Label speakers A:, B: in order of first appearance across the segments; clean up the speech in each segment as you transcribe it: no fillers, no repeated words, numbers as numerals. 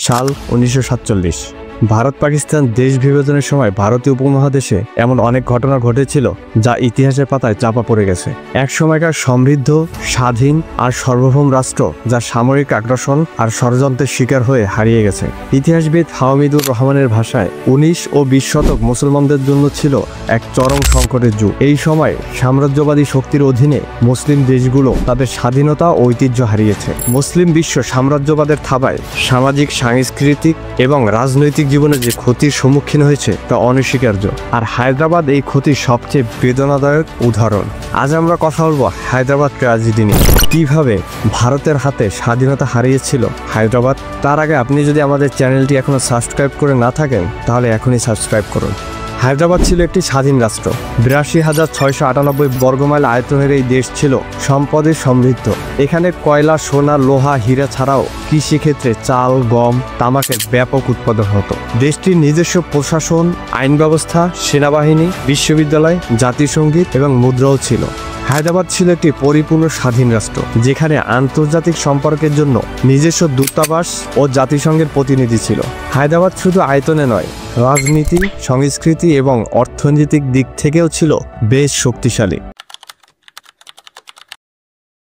A: সাল 1947। ভারত পাকিস্তান দেশ বিভাজনের সময় ভারতীয় উপমহাদেশে এমন অনেক ঘটনা ঘটেছিল যা ইতিহাসের পাতায় চাপা পড়ে গেছে। এক সময়কার সমৃদ্ধ, স্বাধীন আর সার্বভৌম রাষ্ট্র যা সামরিক আগ্রাসন আর ষড়যন্ত্রের শিকার হয়ে হারিয়ে গেছে। ইতিহাসবিদ হামিদুর রহমানের ভাষায় 19 ও 20 শতক মুসলমানদের জন্য ছিল এক চরম সংকটের যুগ। এই সময় সাম্রাজ্যবাদী শক্তির অধীনে মুসলিম দেশগুলো তাদের স্বাধীনতা ও ঐতিহ্য হারিয়েছে। মুসলিম বিশ্ব সাম্রাজ্যবাদের থাবায় সামাজিক, সাংস্কৃতিক এবং রাজনৈতিক জীবনে যে ক্ষতির সম্মুখীন হয়েছে তা অনস্বীকার্য। আর হায়দ্রাবাদ এই ক্ষতির সবচেয়ে বেদনাদায়ক উদাহরণ। আজ আমরা কথা বলবো হায়দ্রাবাদ ট্র্যাজেডি নিয়ে, কিভাবে ভারতের হাতে স্বাধীনতা হারিয়েছিল হায়দ্রাবাদ। তার আগে আপনি যদি আমাদের চ্যানেলটি এখনো সাবস্ক্রাইব করে না থাকেন তাহলে এখনই সাবস্ক্রাইব করুন। হায়দ্রাবাদ ছিল একটি স্বাধীন রাষ্ট্র। ৮২,৬৯৮ বর্গমাইল আয়তনের এই দেশ ছিল সম্পদে সমৃদ্ধ। এখানে কয়লা, সোনা, লোহা, হীরা ছাড়াও কৃষিক্ষেত্রে চাল, গম, তামাকের ব্যাপক উৎপাদন হতো। দেশটির নিজস্ব প্রশাসন, আইন ব্যবস্থা, সেনাবাহিনী, বিশ্ববিদ্যালয়, জাতিসংগীত এবং মুদ্রাও ছিল। হায়দ্রাবাদ ছিল একটি পরিপূর্ণ স্বাধীন রাষ্ট্র, যেখানে আন্তর্জাতিক সম্পর্কের জন্য নিজস্ব দূতাবাস ও জাতিসংঘের প্রতিনিধি ছিল। হায়দ্রাবাদ শুধু আয়তনে নয়, রাজনীতি, সংস্কৃতি এবং অর্থনৈতিক দিক থেকেও ছিল বেশ শক্তিশালী।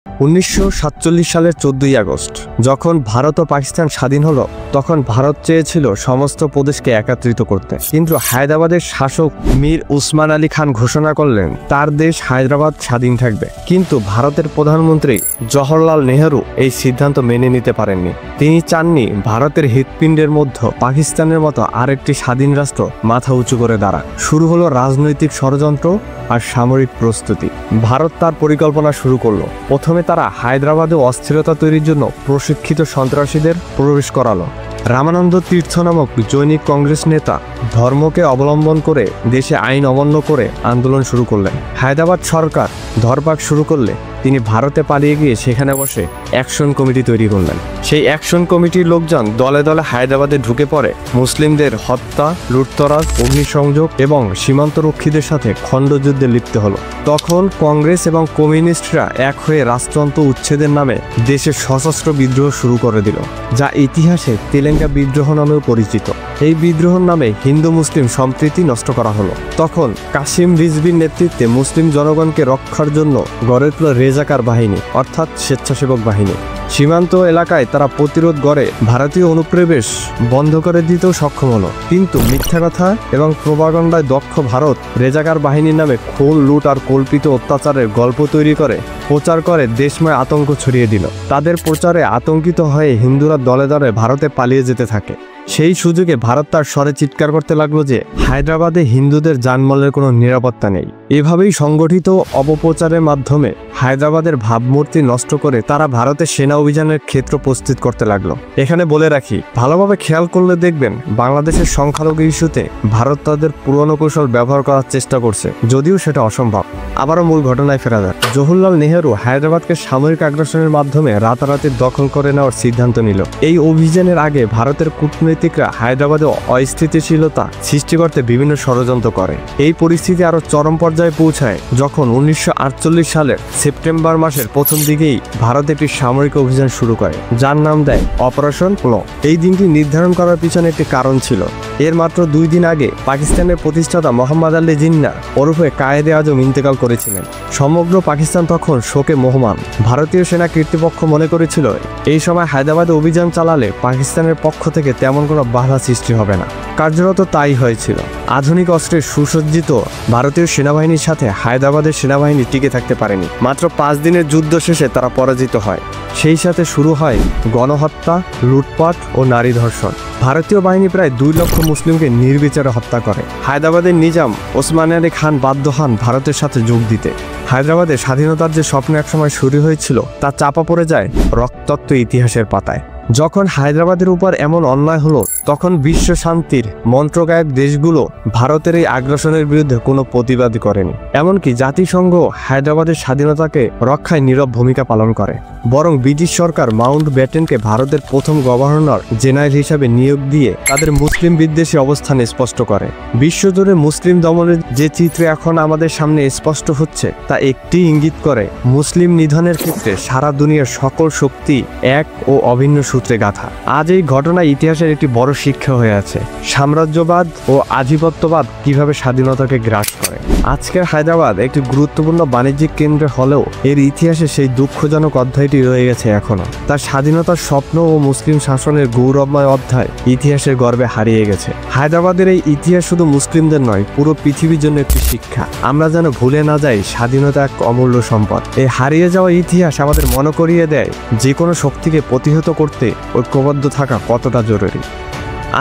A: 1947 সালের 14 আগস্ট যখন ভারত ও পাকিস্তান স্বাধীন হলো, তখন ভারত চেয়েছিল সমস্ত প্রদেশকে একত্রিত করতে। কিন্তু হায়দ্রাবাদের শাসক মীর উসমান আলী খান ঘোষণা করলেন তার দেশ হায়দ্রাবাদ স্বাধীন থাকবে। কিন্তু ভারতের প্রধানমন্ত্রী জওহরলাল নেহরু এই সিদ্ধান্ত মেনে নিতে পারেননি। তিনি চাননি ভারতের হৃৎপিণ্ডের মধ্যে পাকিস্তানের মতো আরেকটি স্বাধীন রাষ্ট্র মাথা উঁচু করে দাঁড়াক। শুরু হলো রাজনৈতিক ষড়যন্ত্র আর সামরিক প্রস্তুতি। ভারত তার পরিকল্পনা শুরু করলো। প্রথমে তারা হায়দ্রাবাদে অস্থিরতা তৈরির জন্য প্রশিক্ষিত সন্ত্রাসীদের প্রবেশ করালো। রামানন্দ তীর্থ নামক জৈনিক কংগ্রেস নেতা ধর্মকে অবলম্বন করে দেশে আইন অমান্য করে আন্দোলন শুরু করলেন। হায়দ্রাবাদ সরকার ধরপাক শুরু করলে তিনি ভারতে পালিয়ে গিয়ে সেখানে বসে অ্যাকশন কমিটি তৈরি করলেন। সেই অ্যাকশন কমিটির লোকজন দলে দলে হায়দ্রাবাদে ঢুকে পড়ে মুসলিমদের হত্যা, লুটতরাজ, অগ্নিসংযোগ এবং সীমান্তরক্ষীদের সাথে খণ্ডযুদ্ধে লিপ্ত হলো। তখন কংগ্রেস এবং কমিউনিস্টরা এক হয়ে রাষ্ট্রযন্ত্র উচ্ছেদের নামে দেশে সশস্ত্র বিদ্রোহ শুরু করে দিল, যা ইতিহাসে তেলেঙ্গা বিদ্রোহ নামেও পরিচিত। এই বিদ্রোহের নামে হিন্দু মুসলিম সম্প্রীতি নষ্ট করা হলো। তখন কাসিম রিজভির নেতৃত্বে মুসলিম জনগণকে রক্ষার জন্য গড়ে তোলা রেজাকার বাহিনী অর্থাৎ স্বেচ্ছাসেবক বাহিনী। সীমান্ত এলাকায় তারা প্রতিরোধ গড়ে ভারতীয় অনুপ্রবেশ বন্ধ করে দিতেও সক্ষম হলো। কিন্তু মিথ্যা কথা এবং প্রোপাগান্ডায় দক্ষ ভারত রেজাকার বাহিনীর নামে খুন, লুট আর কল্পিত অত্যাচারের গল্প তৈরি করে প্রচার করে দেশময় আতঙ্ক ছড়িয়ে দিল। তাদের প্রচারে আতঙ্কিত হয়ে হিন্দুরা দলে দলে ভারতে পালিয়ে যেতে থাকে। সেই সুযোগে ভারত তার স্বরে চিৎকার করতে লাগলো যে হায়দ্রাবাদে হিন্দুদের জানমালের কোনো নিরাপত্তা নেই। এভাবেই সংগঠিত অপপ্রচারের মাধ্যমে হায়দ্রাবাদের ভাবমূর্তি নষ্ট করে তারা ভারতের সেনা অভিযানের ক্ষেত্র প্রস্তুত করতে লাগলো। এখানে বলে রাখি, ভালোভাবে খেয়াল করলে দেখবেন বাংলাদেশের সংখ্যালঘু ইস্যুতে ভারত তাদের পুরনো কৌশল ব্যবহার করার চেষ্টা করছে, যদিও সেটা অসম্ভব। আবারও মূল ঘটনায় ফেরা যাক। জওহরলাল নেহরু হায়দ্রাবাদকে সামরিক আগ্রাসনের মাধ্যমে রাতারাতি দখল করে নেওয়ার সিদ্ধান্ত নিল। এই অভিযানের আগে ভারতের কূটনীতিকরা হায়দ্রাবাদে অস্থিতিশীলতা সৃষ্টি করতে বিভিন্ন ষড়যন্ত্র করে। এই পরিস্থিতি আরো চরম পর্যায়ে পৌঁছায় যখন 1948 সালের সেপ্টেম্বর মাসের প্রথম দিকেই ভারত একটি সামরিক অভিযান শুরু করে, যার নাম দেয় অপারেশন প্ল। এই দিনটি নির্ধারণ করার পিছনে একটি কারণ ছিল। এর মাত্র 2 দিন আগে পাকিস্তানের প্রতিষ্ঠাতা মোহাম্মদ আলী জিন্নাহ ওরফে কায়েদে আজম ইন্তেকাল করেছিলেন। সমগ্র পাকিস্তান তখন শোকে মোহমান। ভারতীয় সেনা কর্তৃপক্ষ মনে করেছিল এই সময় হায়দ্রাবাদে অভিযান চালালে পাকিস্তানের পক্ষ থেকে তেমন কোনো বাধা সৃষ্টি হবে না। কার্যরত তাই হয়েছিল। আধুনিক অস্ত্রের সুসজ্জিত ভারতীয় সেনাবাহিনীর সাথে হায়দ্রাবাদের সেনাবাহিনী টিকে থাকতে পারেনি। মাত্র 5 দিনের যুদ্ধ শেষে তারা পরাজিত হয়। সেই সাথে শুরু হয় গণহত্যা, লুটপাট ও নারী ধর্ষণ। ভারতীয় বাহিনী প্রায় 2 লক্ষ মুসলিমকে নির্বিচারে হত্যা করে। হায়দ্রাবাদের নিজাম ওসমান আলী খান বাধ্য হন ভারতের সাথে যোগ দিতে। হায়দ্রাবাদের স্বাধীনতার যে স্বপ্ন একসময় শুরু হয়েছিল তা চাপা পড়ে যায় রক্তাক্ত ইতিহাসের পাতায়। যখন হায়দ্রাবাদের উপর এমন অন্যায় হলো, তখন বিশ্ব শান্তির মন্ত্রগায়ক দেশগুলো ভারতের এই আগ্রাসনের বিরুদ্ধে কোনো প্রতিবাদ করেনি। এমনকি জাতিসংঘ হায়দ্রাবাদের স্বাধীনতাকে রক্ষায় নীরব ভূমিকা পালন করে। বরং ব্রিটিশ সরকার মাউন্ট ব্যাটেনকে ভারতের প্রথম গভর্নর জেনারেল হিসাবে নিয়োগ দিয়ে তাদের মুসলিম বিদ্বেষী অবস্থান স্পষ্ট করে। বিশ্বজুড়ে মুসলিম দমনের যে চিত্র এখন আমাদের সামনে স্পষ্ট হচ্ছে, তা একটি ইঙ্গিত করে মুসলিম নিধনের ক্ষেত্রে সারা দুনিয়ার সকল শক্তি এক ও অভিন্ন সূত্রে গাঁথা। আজ এই ঘটনা ইতিহাসের একটি বড় শিক্ষা হয়ে আছে, সাম্রাজ্যবাদ ও আধিপত্যবাদ কিভাবে স্বাধীনতাকে গ্রাস করে। আজকের হায়দ্রাবাদ একটি গুরুত্বপূর্ণ বাণিজ্যিক কেন্দ্র হলেও এর ইতিহাসে সেই দুঃখজনক অধ্যায়টি রয়ে গেছে এখনো। তার স্বাধীনতার স্বপ্ন ও মুসলিম শাসনের গৌরবময় অধ্যায় ইতিহাসের গর্বে হারিয়ে গেছে। হায়দ্রাবাদের এই ইতিহাস শুধু মুসলিমদের নয়, পুরো পৃথিবীর জন্য একটি শিক্ষা। আমরা যেন ভুলে না যাই স্বাধীনতা এক অমূল্য সম্পদ। এই হারিয়ে যাওয়া ইতিহাস আমাদের মনে করিয়ে দেয় যে কোনো শক্তিকে প্রতিহত করতে ঐক্যবদ্ধ থাকা কতটা জরুরি।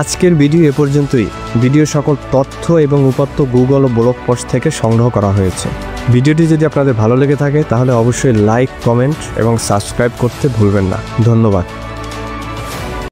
A: আজকের ভিডিও এ পর্যন্তই। ভিডিও সকল তথ্য এবং উপাত্ত গুগল ও ব্লগ পোস্ট থেকে সংগ্রহ করা হয়েছে। ভিডিওটি যদি আপনাদের ভালো লেগে থাকে তাহলে অবশ্যই লাইক, কমেন্ট এবং সাবস্ক্রাইব করতে ভুলবেন না। ধন্যবাদ।